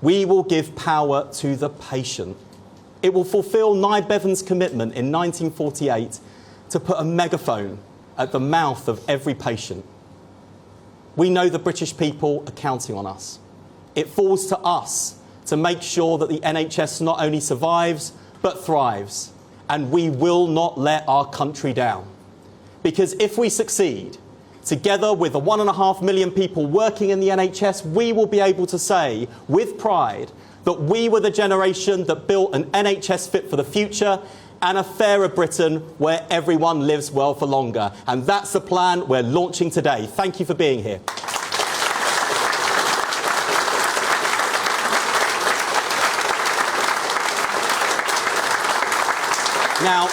We will give power to the patient. It will fulfil Nye Bevan's commitment in 1948 to put a megaphone at the mouth of every patient. We know the British people are counting on us. It falls to us to make sure that the NHS not only survives, but thrives. And we will not let our country down. Because if we succeed, together with the 1.5 million people working in the NHS, we will be able to say with pride that we were the generation that built an NHS fit for the future and a fairer Britain where everyone lives well for longer. And that's the plan we're launching today. Thank you for being here. Now,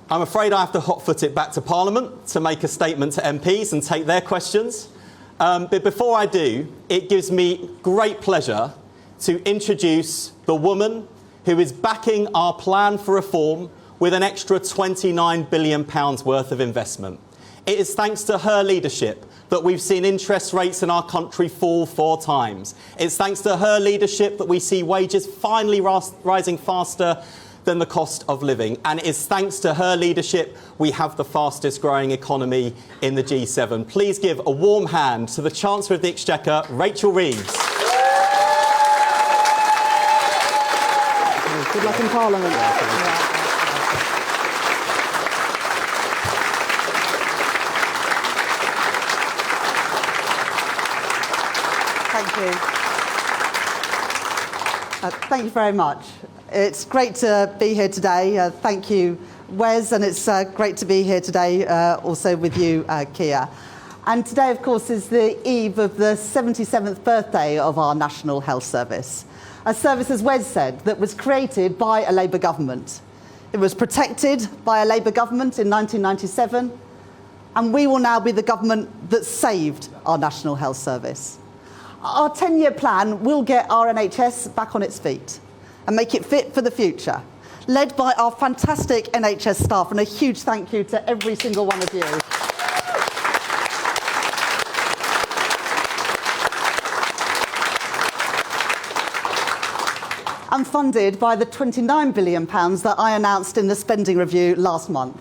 I'm afraid I have to hot-foot it back to Parliament to make a statement to MPs and take their questions. But before I do, it gives me great pleasure to introduce the woman who is backing our plan for reform with an extra £29 billion worth of investment. It is thanks to her leadership that we've seen interest rates in our country fall 4 times. It's thanks to her leadership that we see wages finally rising faster than the cost of living. And it is thanks to her leadership we have the fastest growing economy in the G7. Please give a warm hand to the Chancellor of the Exchequer, Rachel Reeves. Good luck in Parliament. Thank you. Thank you very much. It's great to be here today. Thank you, Wes, and it's great to be here today also with you, Keir. And today, of course, is the eve of the 77th birthday of our National Health Service. A service, as Wes said, that was created by a Labour government. It was protected by a Labour government in 1997, and we will now be the government that saved our National Health Service. Our 10-year plan will get our NHS back on its feet and make it fit for the future, led by our fantastic NHS staff, and a huge thank you to every single one of you. And funded by the £29 billion that I announced in the spending review last month.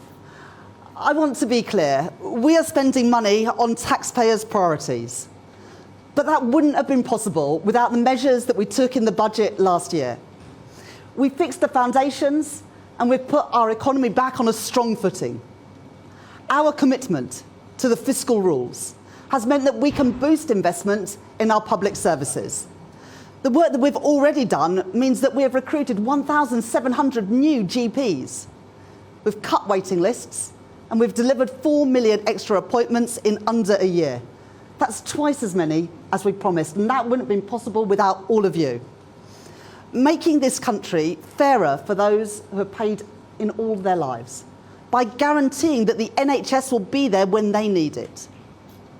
I want to be clear, we are spending money on taxpayers' priorities. But that wouldn't have been possible without the measures that we took in the budget last year. We fixed the foundations and we've put our economy back on a strong footing. Our commitment to the fiscal rules has meant that we can boost investment in our public services. The work that we've already done means that we have recruited 1,700 new GPs. We've cut waiting lists and we've delivered 4 million extra appointments in under a year. That's twice as many as we promised, and that wouldn't have been possible without all of you. Making this country fairer for those who have paid in all their lives by guaranteeing that the NHS will be there when they need it.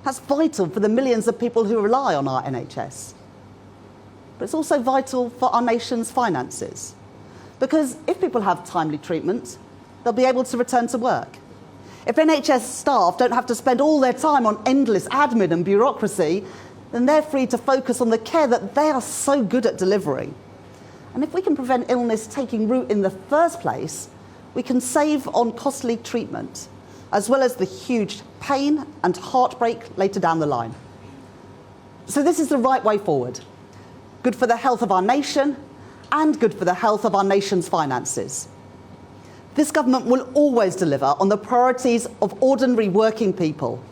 That's vital for the millions of people who rely on our NHS. But it's also vital for our nation's finances. Because if people have timely treatment, they'll be able to return to work. If NHS staff don't have to spend all their time on endless admin and bureaucracy, then they're free to focus on the care that they are so good at delivering. And if we can prevent illness taking root in the first place, we can save on costly treatment, as well as the huge pain and heartbreak later down the line. So this is the right way forward. Good for the health of our nation and good for the health of our nation's finances. This government will always deliver on the priorities of ordinary working people.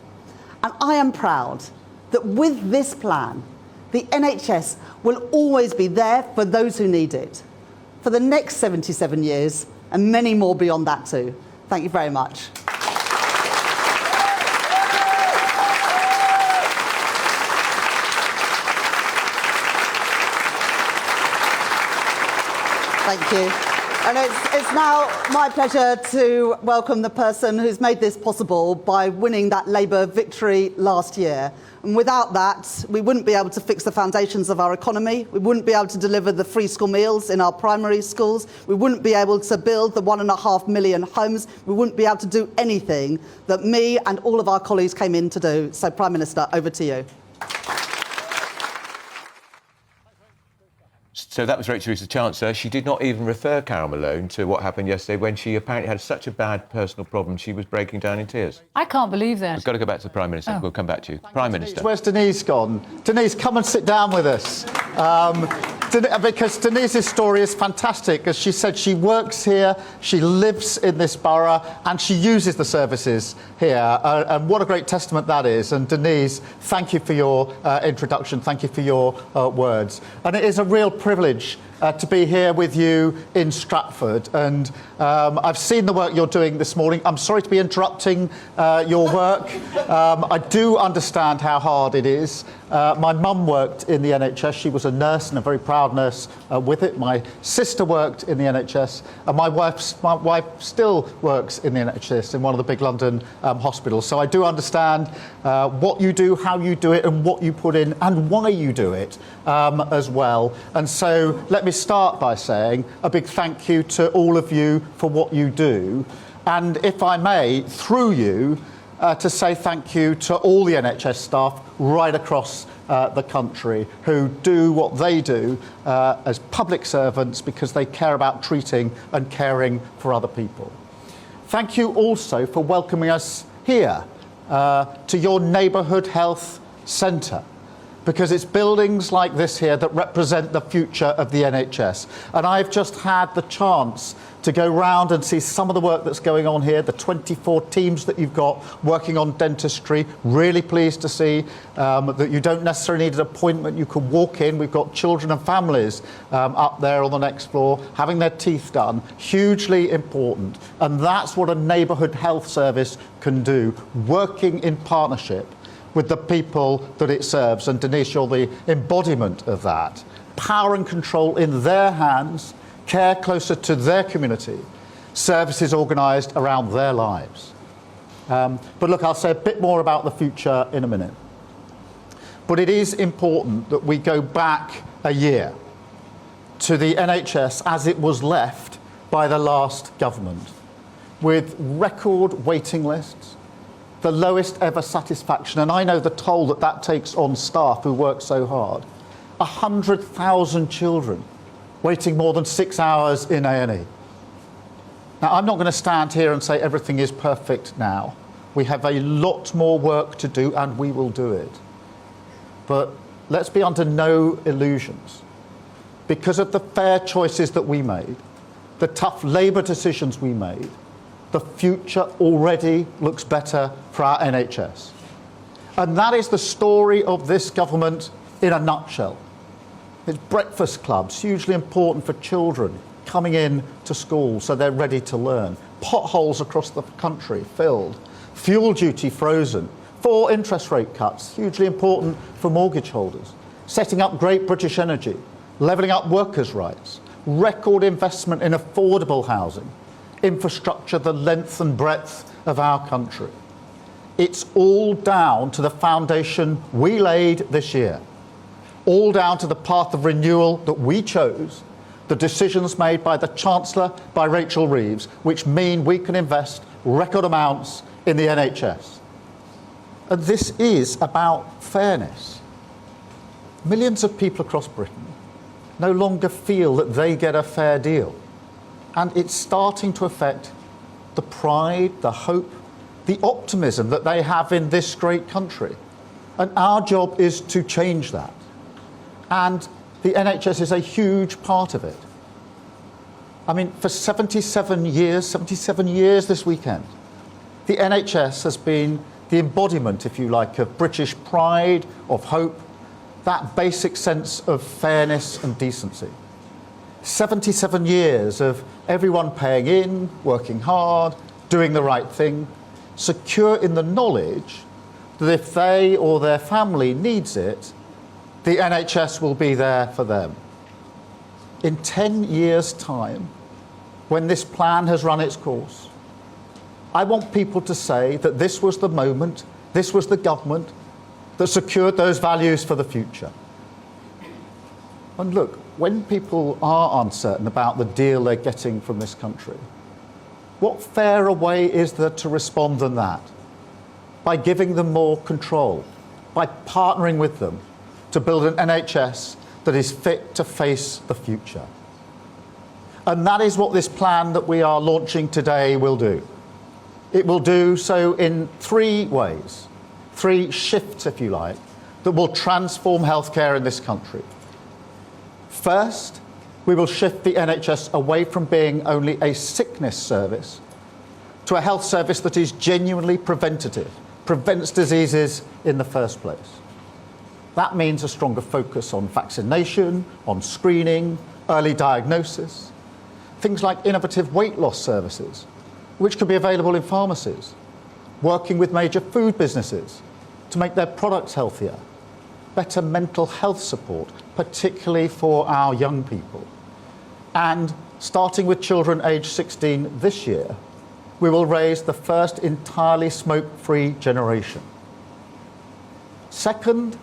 And I am proud that with this plan, the NHS will always be there for those who need it, for the next 77 years and many more beyond that too. Thank you very much. Thank you. And it's now my pleasure to welcome the person who's made this possible by winning that Labour victory last year. And without that, we wouldn't be able to fix the foundations of our economy. We wouldn't be able to deliver the free school meals in our primary schools. We wouldn't be able to build the 1.5 million homes. We wouldn't be able to do anything that me and all of our colleagues came in to do. So, Prime Minister, over to you. So that was Rachel Reeves, the Chancellor. She did not even refer Carol Malone to what happened yesterday when she apparently had such a bad personal problem she was breaking down in tears. I can't believe that. We've got to go back to the Prime Minister. We'll come back to you. Prime Minister. Where's Denise gone? Denise, come and sit down with us. Because Denise's story is fantastic. As she said, she works here, she lives in this borough, and she uses the services here. And what a great testament that is. And Denise, thank you for your introduction. Thank you for your words. And it is a real privilege to be here with you in Stratford. And I've seen the work you're doing this morning. I'm sorry to be interrupting your work. I do understand how hard it is. My mum worked in the NHS. She was a nurse and a very proud nurse with it. My sister worked in the NHS, and my wife still works in the NHS in one of the big London hospitals. So I do understand what you do, how you do it, and what you put in, and why you do it as well. And so let me start by saying a big thank you to all of you for what you do. And if I may, through you, to say thank you to all the NHS staff right across the country who do what they do as public servants because they care about treating and caring for other people. Thank you also for welcoming us here to your neighbourhood health centre, because it's buildings like this here that represent the future of the NHS. And I've just had the chance to go round and see some of the work that's going on here, the 24 teams that you've got working on dentistry. Really pleased to see that you don't necessarily need an appointment. You can walk in. We've got children and families up there on the next floor having their teeth done. Hugely important. And that's what a neighbourhood health service can do, working in partnership with the people that it serves. And Denise, you're the embodiment of that. Power and control in their hands, care closer to their community, services organised around their lives. But look, I'll say a bit more about the future in a minute. But it is important that we go back a year to the NHS as it was left by the last government, with record waiting lists, the lowest ever satisfaction, and I know the toll that that takes on staff who work so hard. 100,000 children waiting more than 6 hours in A&E. Now, I'm not going to stand here and say everything is perfect now. We have a lot more work to do, and we will do it. But let's be under no illusions. Because of the fair choices that we made, the tough Labour decisions we made, the future already looks better for our NHS. And that is the story of this government in a nutshell. It's breakfast clubs, hugely important for children coming in to school so they're ready to learn. Potholes across the country filled. Fuel duty frozen. 4 interest rate cuts, hugely important for mortgage holders. Setting up Great British Energy. Levelling up workers' rights. Record investment in affordable housing. Infrastructure the length and breadth of our country. It's all down to the foundation we laid this year. All down to the path of renewal that we chose, the decisions made by the Chancellor, by Rachel Reeves, which mean we can invest record amounts in the NHS. And this is about fairness. Millions of people across Britain no longer feel that they get a fair deal. And it's starting to affect the pride, the hope, the optimism that they have in this great country. And our job is to change that. And the NHS is a huge part of it. I mean, for 77 years this weekend, the NHS has been the embodiment, if you like, of British pride, of hope, that basic sense of fairness and decency. 77 years of everyone paying in, working hard, doing the right thing, secure in the knowledge that if they or their family needs it, the NHS will be there for them. In 10 years' time, when this plan has run its course, I want people to say that this was the moment, this was the government that secured those values for the future. And look, when people are uncertain about the deal they're getting from this country, what fairer way is there to respond than that? By giving them more control, by partnering with them to build an NHS that is fit to face the future. And that is what this plan that we are launching today will do. It will do so in 3 ways, 3 shifts, if you like, that will transform healthcare in this country. First, we will shift the NHS away from being only a sickness service to a health service that is genuinely preventative, prevents diseases in the first place. That means a stronger focus on vaccination, on screening, early diagnosis, things like innovative weight loss services, which can be available in pharmacies, working with major food businesses to make their products healthier, better mental health support, particularly for our young people. And starting with children aged 16 this year, we will raise the first entirely smoke-free generation. Second,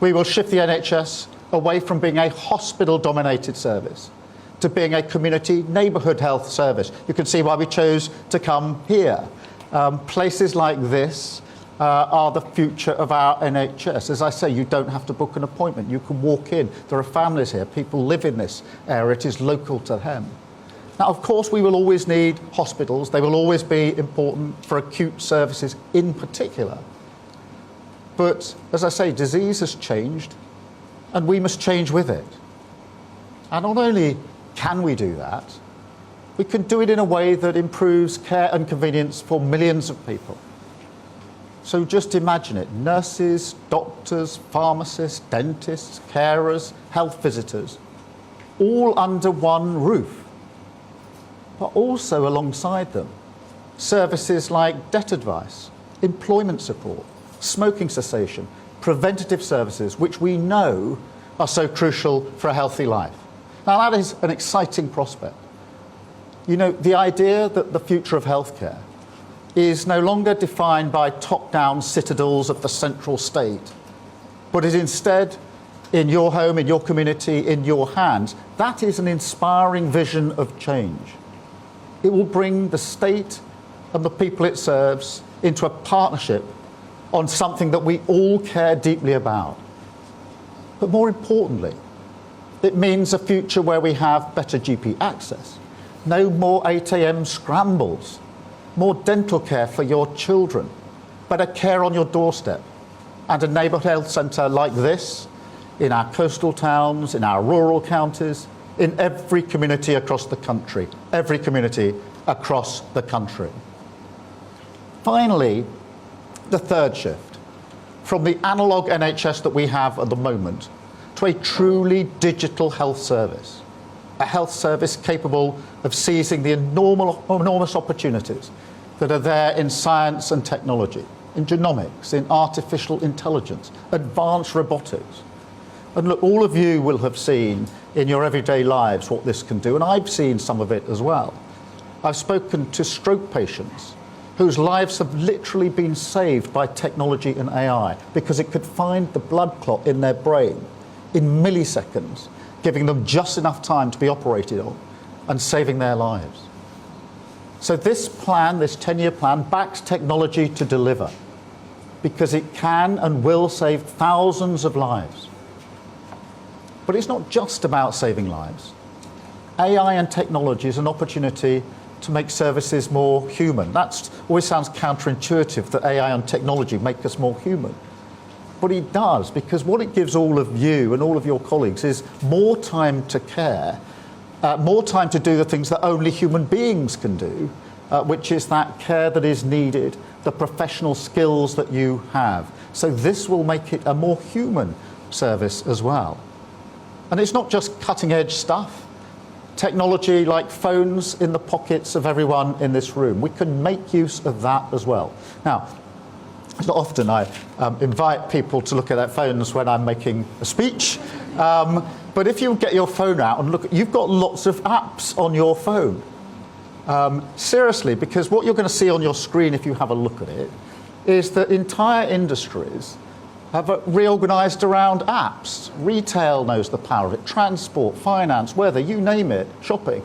we will shift the NHS away from being a hospital-dominated service to being a community neighbourhood health service. You can see why we chose to come here. Places like this are the future of our NHS. As I say, you don't have to book an appointment. You can walk in. There are families here. People live in this area. It is local to them. Now, of course, we will always need hospitals. They will always be important for acute services in particular. But, as I say, disease has changed, and we must change with it. And not only can we do that, we can do it in a way that improves care and convenience for millions of people. So just imagine it. Nurses, doctors, pharmacists, dentists, carers, health visitors, all under one roof. But also alongside them, services like debt advice, employment support, smoking cessation, preventative services, which we know are so crucial for a healthy life. Now, that is an exciting prospect. You know, the idea that the future of healthcare is no longer defined by top-down citadels of the central state, but is instead in your home, in your community, in your hands, that is an inspiring vision of change. It will bring the state and the people it serves into a partnership on something that we all care deeply about. But more importantly, it means a future where we have better GP access, no more 8 a.m. scrambles, more dental care for your children, better care on your doorstep, and a neighbourhood health centre like this in our coastal towns, in our rural counties, in every community across the country, every community across the country. Finally, the third shift, from the analogue NHS that we have at the moment to a truly digital health service, a health service capable of seizing the enormous opportunities that are there in science and technology, in genomics, in artificial intelligence, advanced robotics. And look, all of you will have seen in your everyday lives what this can do, and I've seen some of it as well. I've spoken to stroke patients whose lives have literally been saved by technology and AI because it could find the blood clot in their brain in milliseconds, giving them just enough time to be operated on and saving their lives. So this plan, this 10-year plan, backs technology to deliver because it can and will save thousands of lives. But it's not just about saving lives. AI and technology is an opportunity to make services more human. That always sounds counterintuitive that AI and technology make us more human. But it does, because what it gives all of you and all of your colleagues is more time to care, more time to do the things that only human beings can do, which is that care that is needed, the professional skills that you have. So this will make it a more human service as well. And it's not just cutting-edge stuff. Technology like phones in the pockets of everyone in this room. We can make use of that as well. Now, it's not often I invite people to look at their phones when I'm making a speech, but if you get your phone out and look, you've got lots of apps on your phone. Seriously, because what you're going to see on your screen if you have a look at it is that entire industries have reorganised around apps. Retail knows the power of it, transport, finance, weather, you name it, shopping.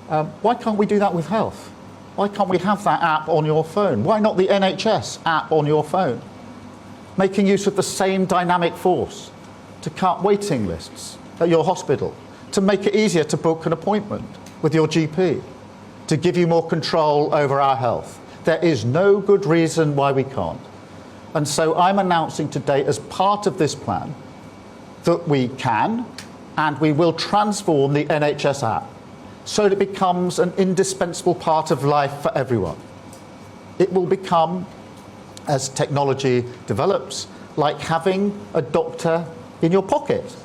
Why can't we do that with health? Why can't we have that app on your phone? Why not the NHS app on your phone? Making use of the same dynamic force, to cut waiting lists at your hospital, to make it easier to book an appointment with your GP, to give you more control over our health. There is no good reason why we can't. And so I'm announcing today, as part of this plan, that we can and we will transform the NHS app so that it becomes an indispensable part of life for everyone. It will become, as technology develops, like having a doctor in your pocket,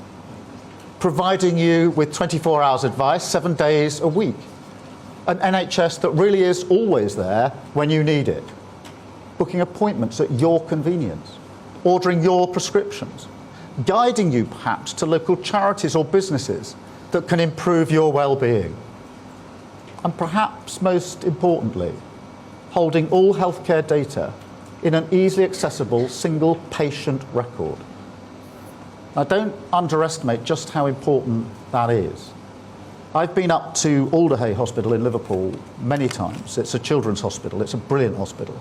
providing you with 24 hours advice, 7 days a week. An NHS that really is always there when you need it. Booking appointments at your convenience, ordering your prescriptions, guiding you perhaps to local charities or businesses that can improve your well-being. And perhaps most importantly, holding all healthcare data in an easily accessible single patient record. Now, don't underestimate just how important that is. I've been up to Alderhay Hospital in Liverpool many times. It's a children's hospital. It's a brilliant hospital.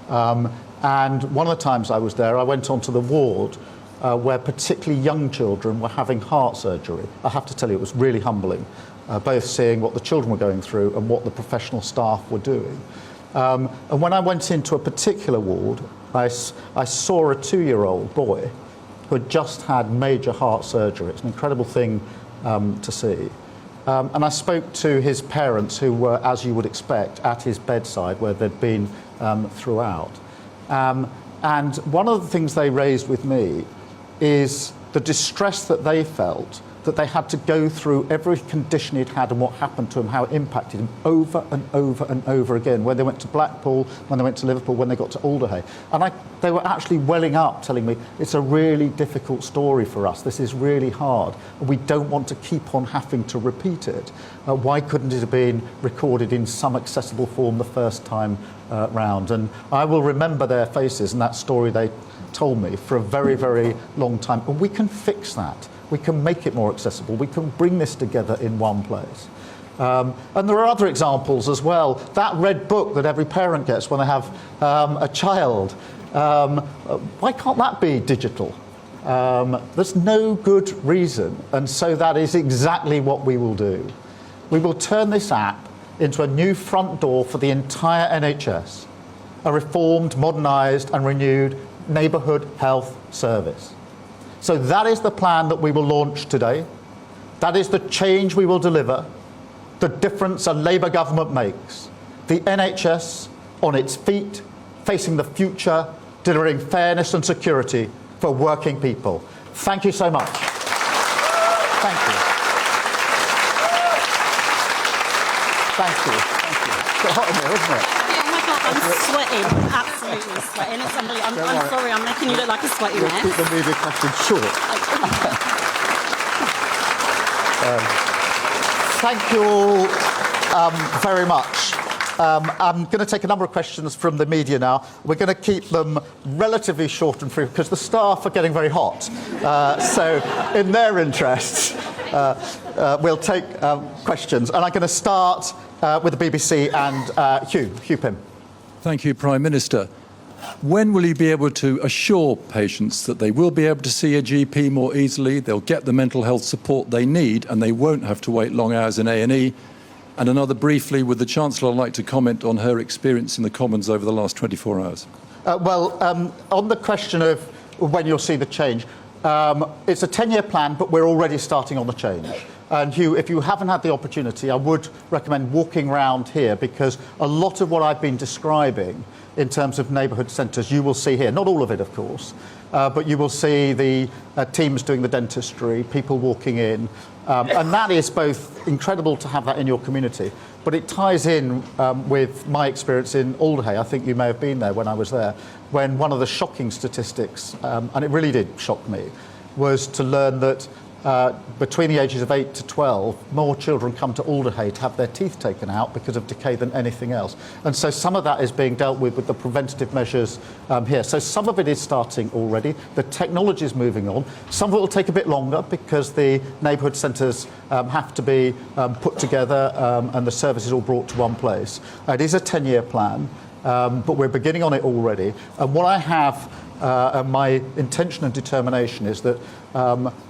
And one of the times I was there, I went onto the ward where particularly young children were having heart surgery. I have to tell you, it was really humbling, both seeing what the children were going through and what the professional staff were doing. And when I went into a particular ward, I saw a 2-year-old boy who had just had major heart surgery. It's an incredible thing to see. And I spoke to his parents, who were, as you would expect, at his bedside, where they'd been throughout. And one of the things they raised with me is the distress that they felt, that they had to go through every condition he'd had and what happened to him, how it impacted him over and over and over again, when they went to Blackpool, when they went to Liverpool, when they got to Alderhay. And they were actually welling up, telling me, it's a really difficult story for us. This is really hard. And we don't want to keep on having to repeat it. Why couldn't it have been recorded in some accessible form the first time round? And I will remember their faces and that story they told me for a very, very long time. And we can fix that. We can make it more accessible. We can bring this together in one place. And there are other examples as well. That red book that every parent gets when they have a child, why can't that be digital? There's no good reason. And so that is exactly what we will do. We will turn this app into a new front door for the entire NHS, a reformed, modernised and renewed neighbourhood health service. So that is the plan that we will launch today. That is the change we will deliver, the difference a Labour government makes. The NHS on its feet, facing the future, delivering fairness and security for working people. Thank you so much. Thank you. Thank you. Thank you. It's a bit hot in here, isn't it? I'm sweating, absolutely sweating. It's unbelievable. I'm sorry, I'm making you look like a sweaty We'll mess. keep the media question short. Thank you all very much. I'm going to take a number of questions from the media now. We're going to keep them relatively short and free because the staff are getting very hot. So in their interests, we'll take questions. And I'm going to start with the BBC and Hugh Pym. Thank you, Prime Minister. When will you be able to assure patients that they will be able to see a GP more easily, they'll get the mental health support they need, and they won't have to wait long hours in A&E? And another briefly, would the Chancellor like to comment on her experience in the Commons over the last 24 hours? On the question of when you'll see the change, it's a 10-year plan, but we're already starting on the change. And Hugh, if you haven't had the opportunity, I would recommend walking around here, because a lot of what I've been describing in terms of neighbourhood centres, you will see here. Not all of it, of course, but you will see the teams doing the dentistry, people walking in. And that is both incredible to have that in your community, but it ties in with my experience in Alderhay. I think you may have been there when I was there, when one of the shocking statistics, and it really did shock me, was to learn that between the ages of 8 to 12, more children come to Alderhay to have their teeth taken out because of decay than anything else. And so some of that is being dealt with the preventative measures here. So some of it is starting already. The technology is moving on. Some of it will take a bit longer because the neighbourhood centres have to be put together and the services all brought to one place. It is a 10-year plan. But we're beginning on it already. And what I have and my intention and determination is that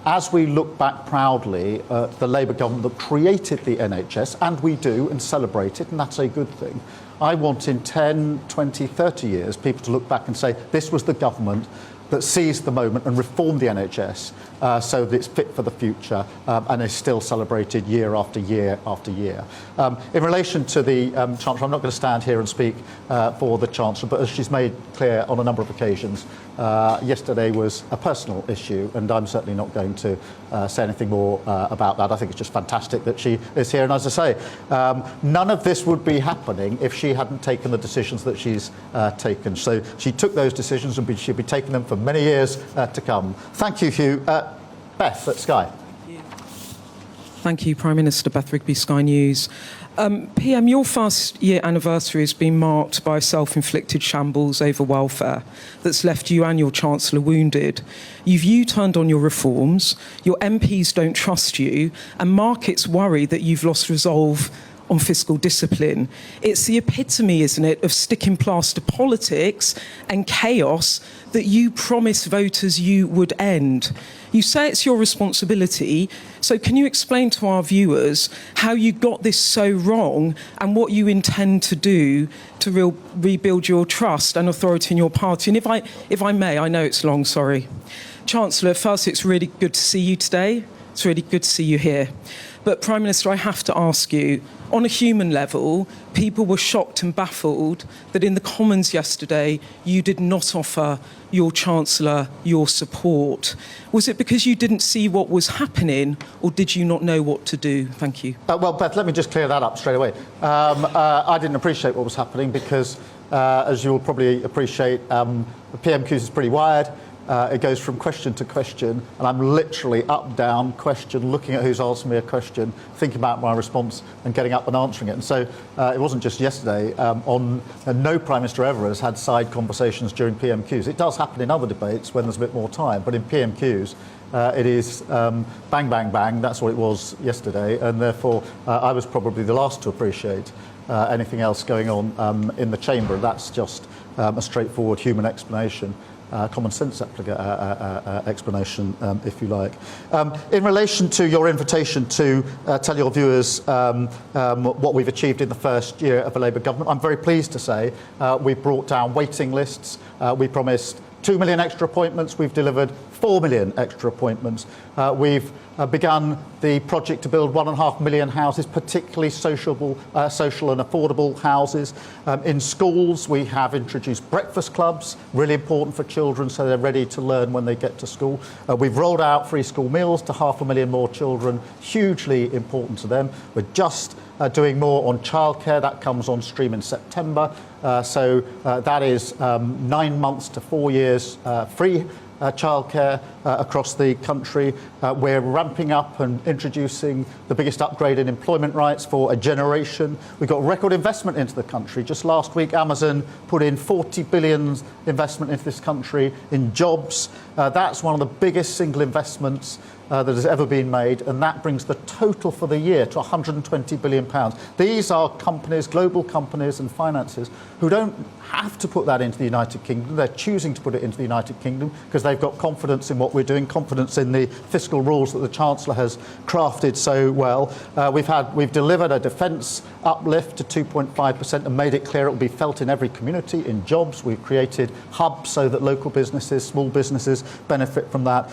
as we look back proudly at the Labour government that created the NHS, and we do and celebrate it, and that's a good thing, I want in 10, 20, 30 years people to look back and say this was the government that seized the moment and reformed the NHS so that it's fit for the future and is still celebrated year after year after year. In relation to the Chancellor, I'm not going to stand here and speak for the Chancellor, but as she's made clear on a number of occasions, yesterday was a personal issue, and I'm certainly not going to say anything more about that. I think it's just fantastic that she is here, and as I say, none of this would be happening if she hadn't taken the decisions that she's taken. So she took those decisions and she'll be taking them for many years to come. Thank you, Hugh. Beth at Sky. Thank you, Prime Minister. Beth Rigby, Sky News. PM, your first year anniversary has been marked by a self-inflicted shambles over welfare that's left you and your Chancellor wounded. You've U-turned on your reforms, your MPs don't trust you, and markets worry that you've lost resolve on fiscal discipline. It's the epitome, isn't it, of sticking plaster politics and chaos that you promised voters you would end. You say it's your responsibility, so can you explain to our viewers how you got this so wrong and what you intend to do to rebuild your trust and authority in your party? And if I may, I know it's long, sorry. Chancellor, first, it's really good to see you today. It's really good to see you here. But Prime Minister, I have to ask you, on a human level, people were shocked and baffled that in the Commons yesterday, you did not offer your Chancellor your support. Was it because you didn't see what was happening, or did you not know what to do? Thank you. Well, Beth, let me just clear that up straight away. I didn't appreciate what was happening because, as you'll probably appreciate, the PMQs is pretty wired. It goes from question to question, and I'm literally up, down, question, looking at who's asking me a question, thinking about my response and getting up and answering it. And so it wasn't just yesterday. No Prime Minister ever has had side conversations during PMQs. It does happen in other debates when there's a bit more time, but in PMQs, it is bang, bang, bang. That's what it was yesterday, and therefore I was probably the last to appreciate anything else going on in the chamber. That's just a straightforward human explanation. Common sense explanation, if you like. In relation to your invitation to tell your viewers what we've achieved in the first year of a Labour government, I'm very pleased to say we've brought down waiting lists. We promised 2 million extra appointments. We've delivered 4 million extra appointments. We've begun the project to build 1.5 million houses, particularly social and affordable houses. In schools, we have introduced breakfast clubs, really important for children so they're ready to learn when they get to school. We've rolled out free school meals to 500,000 more children, hugely important to them. We're just doing more on childcare. That comes on stream in September. So that is 9 months to 4 years free childcare across the country. We're ramping up and introducing the biggest upgrade in employment rights for a generation. We've got record investment into the country. Just last week, Amazon put in 40 billion investment into this country in jobs. That's one of the biggest single investments that has ever been made, and that brings the total for the year to £120 billion. These are companies, global companies and finances, who don't have to put that into the United Kingdom. They're choosing to put it into the United Kingdom because they've got confidence in what we're doing, confidence in the fiscal rules that the Chancellor has crafted so well. We've delivered a defence uplift to 2.5% and made it clear it will be felt in every community, in jobs. We've created hubs so that local businesses, small businesses benefit from that.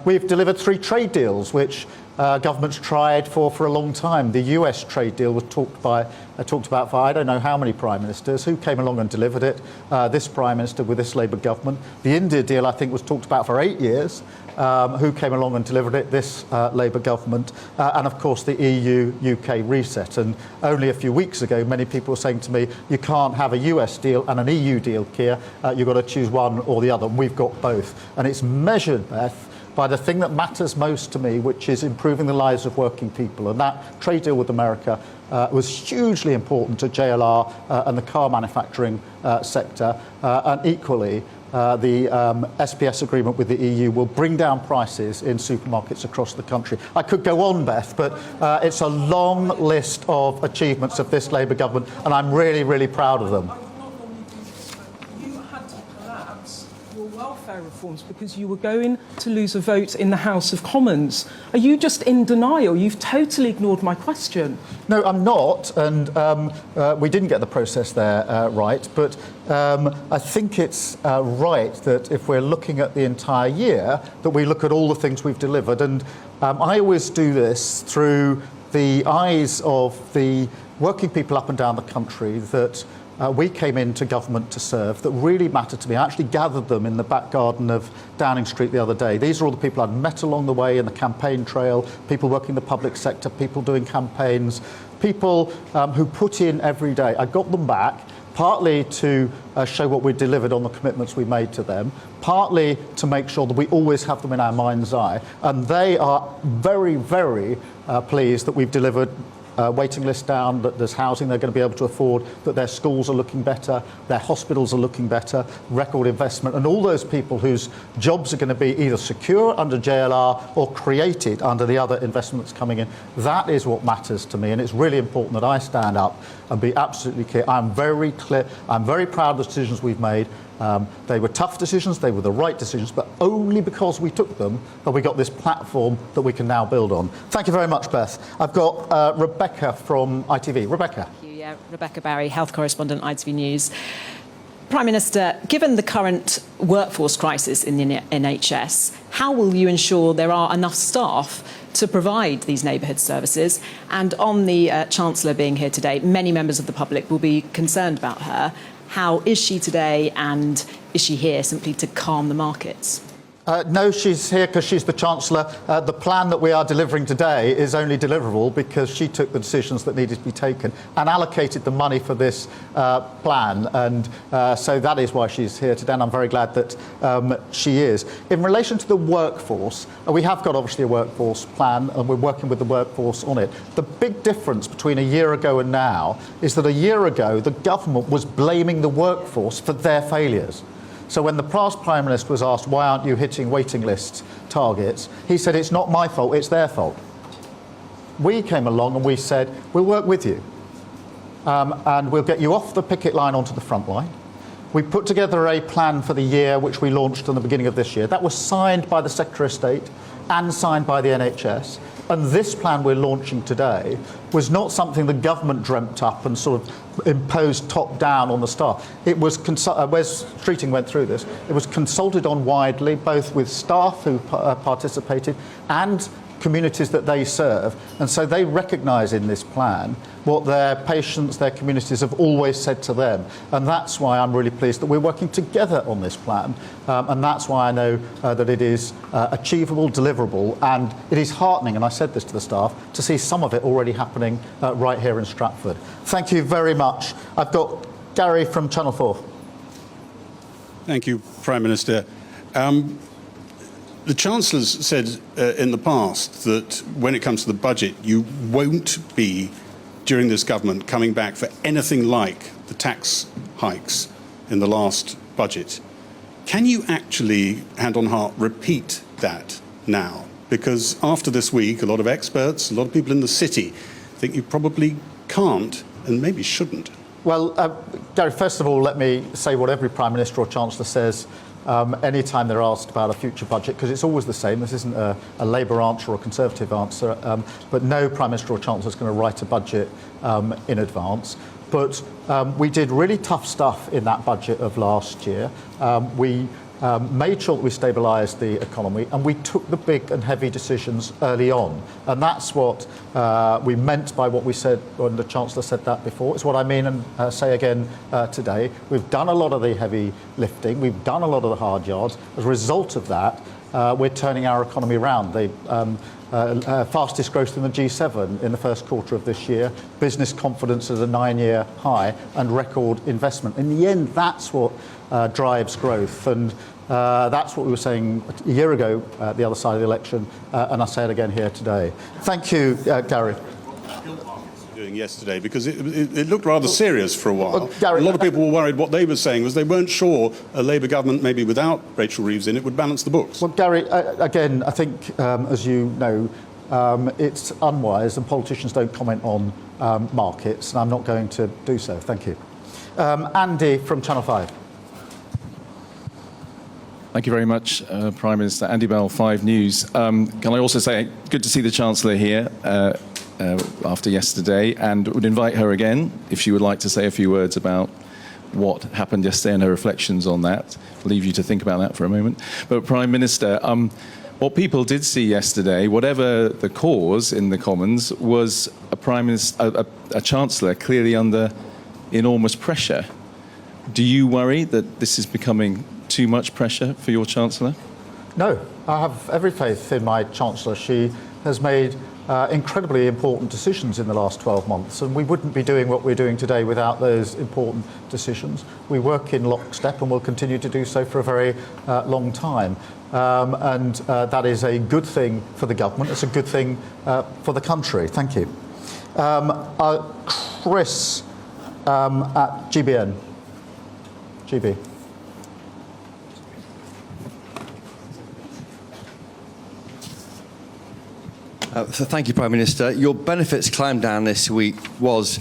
We've delivered 3 trade deals, which governments tried for a long time. The US trade deal was talked about for I don't know how many prime ministers. Who came along and delivered it? This prime minister with this Labour government. The India deal, I think, was talked about for 8 years. Who came along and delivered it? This Labour government. And of course the EU-UK reset. And only a few weeks ago, many people were saying to me, you can't have a US deal and an EU deal, Keir. You've got to choose one or the other. And we've got both. And it's measured, Beth, by the thing that matters most to me, which is improving the lives of working people. And that trade deal with America was hugely important to JLR and the car manufacturing sector. And equally, the SPS agreement with the EU will bring down prices in supermarkets across the country. I could go on, Beth, but it's a long list of achievements of this Labour government, and I'm really, really proud of them. You had to collapse your welfare welfare reforms because you were going to lose a vote in the House of Commons. Are you just in denial? You've totally ignored my question. No, I'm not, and we didn't get the process there right, but I think it's right that if we're looking at the entire year, that we look at all the things we've delivered, and I always do this through the eyes of the working people up and down the country that we came into government to serve, that really mattered to me. I actually gathered them in the back garden of Downing Street the other day. These are all the people I'd met along the way in the campaign trail, people working in the public sector, people doing campaigns, people who put in every day. I got them back, partly to show what we delivered on the commitments we made to them, partly to make sure that we always have them in our mind's eye. And they are very, very pleased that we've delivered waiting lists down, that there's housing they're going to be able to afford, that their schools are looking better, their hospitals are looking better, record investment, and all those people whose jobs are going to be either secure under JLR or created under the other investments coming in. That is what matters to me, and it's really important that I stand up and be absolutely clear. I'm very clear, I'm very proud of the decisions we've made. They were tough decisions, they were the right decisions, but only because we took them have we got this platform that we can now build on. Thank you very much, Beth. I've got Rebecca from ITV. Rebecca. Thank you. Yeah, Rebecca Barry, health correspondent, ITV News. Prime Minister, given the current workforce crisis in the NHS, how will you ensure there are enough staff to provide these neighbourhood services? And on the Chancellor being here today, many members of the public will be concerned about her. How is she today, and is she here simply to calm the markets? No, she's here because she's the Chancellor. The plan that we are delivering today is only deliverable because she took the decisions that needed to be taken and allocated the money for this plan. And so that is why she's here today, and I'm very glad that she is. In relation to the workforce, we have got obviously a workforce plan, and we're working with the workforce on it. The big difference between a year ago and now is that a year ago, the government was blaming the workforce for their failures. So when the past Prime Minister was asked, why aren't you hitting waiting list targets, he said, it's not my fault, it's their fault. We came along and we said, we'll work with you and we'll get you off the picket line onto the front line. We put together a plan for the year which we launched in the beginning of this year. That was signed by the Secretary of State and signed by the NHS. And this plan we're launching today was not something the government dreamt up and sort of imposed top down on the staff. It was, Wes Streeting went through this, it was consulted on widely, both with staff who participated and communities that they serve. And so they recognise in this plan what their patients, their communities have always said to them. And that's why I'm really pleased that we're working together on this plan. And that's why I know that it is achievable, deliverable, and it is heartening, and I said this to the staff, to see some of it already happening right here in Stratford. Thank you very much. I've got Gary from Channel 4. Thank you, Prime Minister. The Chancellor's said in the past that when it comes to the budget, you won't be, during this government, coming back for anything like the tax hikes in the last budget. Can you actually, hand on heart, repeat that now? Because after this week, a lot of experts, a lot of people in the city think you probably can't and maybe shouldn't. Well, Gary, first of all, let me say what every Prime Minister or Chancellor says any time they're asked about a future budget, because it's always the same. This isn't a Labour answer or a Conservative answer, but no Prime Minister or Chancellor is going to write a budget in advance. But we did really tough stuff in that budget of last year. We made sure that we stabilised the economy, and we took the big and heavy decisions early on. And that's what we meant by what we said when the Chancellor said that before. It's what I mean and say again today. We've done a lot of the heavy lifting. We've done a lot of the hard yards. As a result of that, we're turning our economy around. The fastest growth in the G7 in the first quarter of this year, business confidence at a 9-year high, and record investment. In the end, that's what drives growth, and that's what we were saying a year ago at the other side of the election, and I say it again here today. Thank you, Gary. Doing yesterday, because it looked rather serious for a while. Well, Gary, a lot of people were worried. What they were saying was they weren't sure a Labour government, maybe without Rachel Reeves in it, would balance the books. Well, Gary, again, I think, as you know, it's unwise, and politicians don't comment on markets, and I'm not going to do so. Thank you. Andy from Channel 5. Thank you very much, Prime Minister. Andy Bell, 5 News. Can I also say, good to see the Chancellor here after yesterday, and would invite her again if she would like to say a few words about what happened yesterday and her reflections on that. I'll leave you to think about that for a moment. But Prime Minister, what people did see yesterday, whatever the cause in the Commons, was a Chancellor clearly under enormous pressure. Do you worry that this is becoming too much pressure for your Chancellor? No, I have every faith in my Chancellor. She has made incredibly important decisions in the last 12 months, and we wouldn't be doing what we're doing today without those important decisions. We work in lockstep and will continue to do so for a very long time. That is a good thing for the government. It's a good thing for the country. Thank you. Chris at GB. Thank you, Prime Minister. Your benefits climb down this week was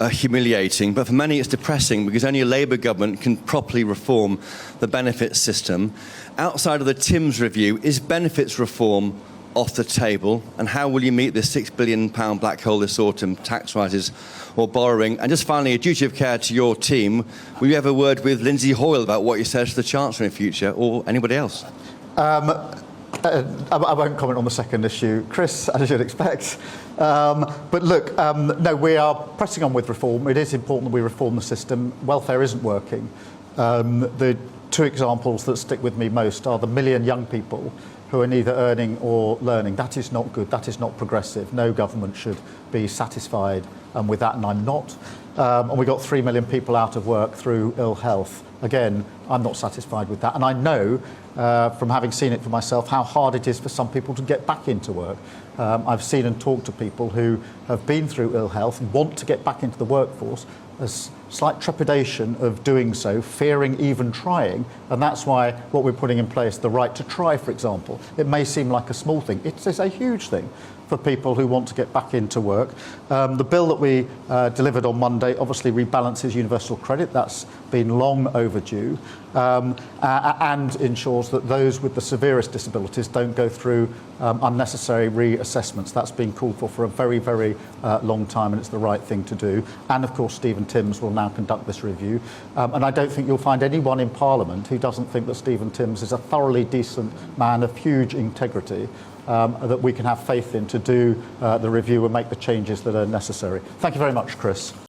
humiliating, but for many it's depressing because only a Labour government can properly reform the benefits system. Outside of the Timms review, is benefits reform off the table? And how will you meet the £6 billion black hole this autumn, tax rises or borrowing? And just finally, a duty of care to your team. Will you have a word with Lindsay Hoyle about what you said to the Chancellor in future, or anybody else? I won't comment on the second issue, Chris, as you'd expect. But look, no, we are pressing on with reform. It is important that we reform the system. Welfare isn't working. The 2 examples that stick with me most are the 1 million young people who are neither earning or learning. That is not good. That is not progressive. No government should be satisfied with that, and I'm not. And we got 3 million people out of work through ill health. Again, I'm not satisfied with that. And I know, from having seen it for myself, how hard it is for some people to get back into work. I've seen and talked to people who have been through ill health and want to get back into the workforce. There's slight trepidation of doing so, fearing even trying, and that's why what we're putting in place, the right to try, for example, it may seem like a small thing. It's a huge thing for people who want to get back into work. The bill that we delivered on Monday obviously rebalances universal credit. That's been long overdue, and ensures that those with the severest disabilities don't go through unnecessary reassessments. That's been called for a very, very long time, and it's the right thing to do. And of course, Stephen Timms will now conduct this review. And I don't think you'll find anyone in Parliament who doesn't think that Stephen Timms is a thoroughly decent man of huge integrity, that we can have faith in to do the review and make the changes that are necessary. Thank you very much, Chris.